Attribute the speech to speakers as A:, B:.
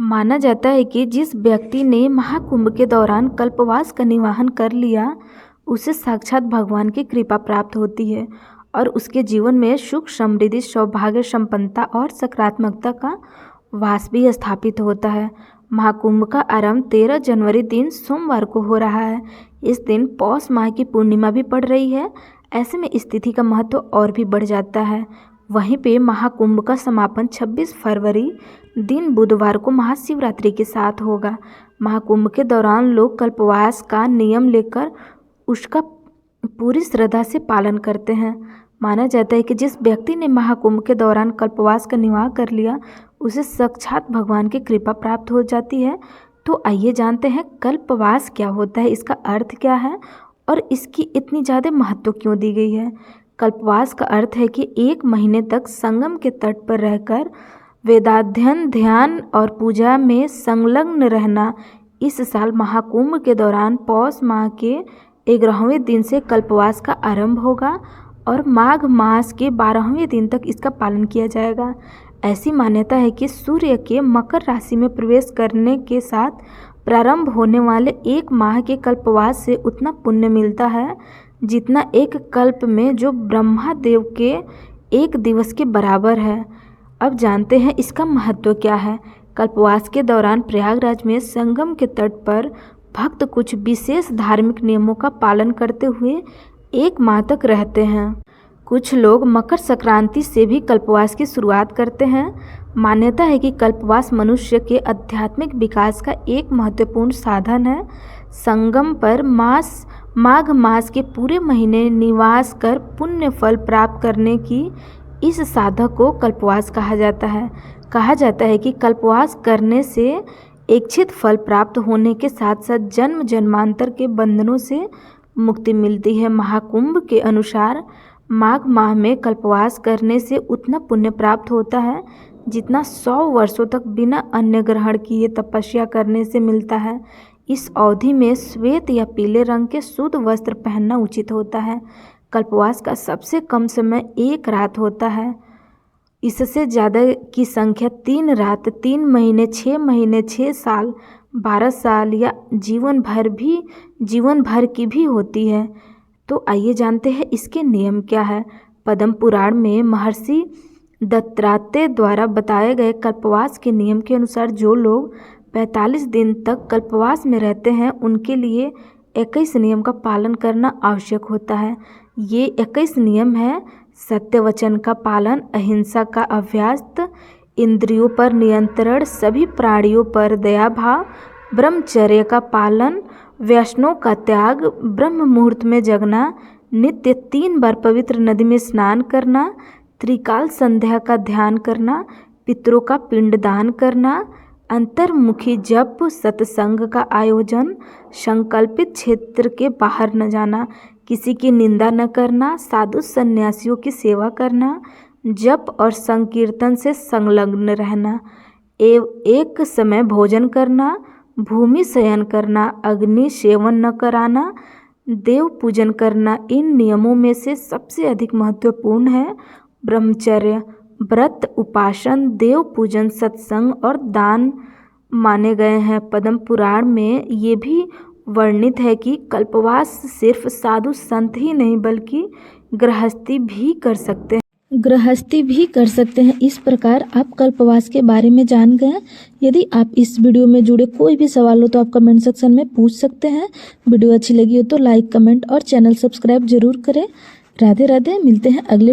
A: माना जाता है कि जिस व्यक्ति ने महाकुंभ के दौरान कल्पवास का निर्वहन कर लिया उसे साक्षात भगवान की कृपा प्राप्त होती है और उसके जीवन में सुख समृद्धि सौभाग्य संपन्नता और सकारात्मकता का वास भी स्थापित होता है। महाकुंभ का आरंभ 13 जनवरी दिन सोमवार को हो रहा है। इस दिन पौष माह की पूर्णिमा भी पड़ रही है। ऐसे में इस तिथि का महत्व और भी बढ़ जाता है। वहीं पे महाकुंभ का समापन 26 फरवरी दिन बुधवार को महाशिवरात्रि के साथ होगा। महाकुंभ के दौरान लोग कल्पवास का नियम लेकर उसका पूरी श्रद्धा से पालन करते हैं। माना जाता है कि जिस व्यक्ति ने महाकुंभ के दौरान कल्पवास का निर्वाह कर लिया उसे साक्षात भगवान की कृपा प्राप्त हो जाती है। तो आइए जानते हैं कल्पवास क्या होता है, इसका अर्थ क्या है और इसकी इतनी ज़्यादा महत्व क्यों दी गई है। कल्पवास का अर्थ है कि 1 महीने तक संगम के तट पर रहकर वेदाध्ययन, ध्यान और पूजा में संलग्न रहना। इस साल महाकुंभ के दौरान पौष माह के 11वें दिन से कल्पवास का आरंभ होगा और माघ मास के 12वें दिन तक इसका पालन किया जाएगा। ऐसी मान्यता है कि सूर्य के मकर राशि में प्रवेश करने के साथ प्रारंभ होने वाले 1 माह के कल्पवास से उतना पुण्य मिलता है जितना एक कल्प में जो ब्रह्मा देव के 1 दिवस के बराबर है। अब जानते हैं इसका महत्व क्या है। कल्पवास के दौरान प्रयागराज में संगम के तट पर भक्त कुछ विशेष धार्मिक नियमों का पालन करते हुए 1 माह तक रहते हैं। कुछ लोग मकर संक्रांति से भी कल्पवास की शुरुआत करते हैं। मान्यता है कि कल्पवास मनुष्य के आध्यात्मिक विकास का एक महत्वपूर्ण साधन है। संगम पर माघ मास के पूरे महीने निवास कर पुण्य फल प्राप्त करने की इस साधक को कल्पवास कहा जाता है। कहा जाता है कि कल्पवास करने से इच्छित फल प्राप्त होने के साथ साथ जन्म जन्मांतर के बंधनों से मुक्ति मिलती है। महाकुंभ के अनुसार माघ माह में कल्पवास करने से उतना पुण्य प्राप्त होता है जितना 100 वर्षों तक बिना अन्न ग्रहण किए तपस्या करने से मिलता है। इस अवधि में श्वेत या पीले रंग के शुद्ध वस्त्र पहनना उचित होता है। कल्पवास का सबसे कम समय 1 रात होता है। इससे ज़्यादा की संख्या 3 रात, 3 महीने, 6 महीने, 6 साल, 12 साल या जीवन भर की भी होती है। तो आइए जानते हैं इसके नियम क्या है। पद्म पुराण में महर्षि दत्तात्रेय द्वारा बताए गए कल्पवास के नियम के अनुसार जो लोग 45 दिन तक कल्पवास में रहते हैं उनके लिए 21 नियम का पालन करना आवश्यक होता है। ये 21 नियम है: सत्य वचन का पालन, अहिंसा का अभ्यास, इंद्रियों पर नियंत्रण, सभी प्राणियों पर दया भाव, ब्रह्मचर्य का पालन, व्यसनों का त्याग, ब्रह्म मुहूर्त में जगना, नित्य 3 बार पवित्र नदी में स्नान करना, त्रिकाल संध्या का ध्यान करना, पितरों का पिंडदान करना, अंतर्मुखी जप, सत्संग का आयोजन, संकल्पित क्षेत्र के बाहर न जाना, किसी की निंदा न करना, साधु सन्यासियों की सेवा करना, जप और संकीर्तन से संलग्न रहना, एक समय भोजन करना, भूमि शयन करना, अग्नि सेवन न कराना, देव पूजन करना। इन नियमों में से सबसे अधिक महत्वपूर्ण है ब्रह्मचर्य, व्रत, उपासन, देव पूजन, सत्संग और दान माने गए हैं। पद्म पुराण में ये भी वर्णित है कि कल्पवास सिर्फ साधु संत ही नहीं बल्कि गृहस्थी भी कर सकते हैं। इस प्रकार आप कल्पवास के बारे में जान गए। यदि आप इस वीडियो में जुड़े कोई भी सवाल हो तो आप कमेंट सेक्शन में पूछ सकते हैं। वीडियो अच्छी लगी हो तो लाइक, कमेंट और चैनल सब्सक्राइब जरूर करें। राधे राधे, मिलते हैं अगले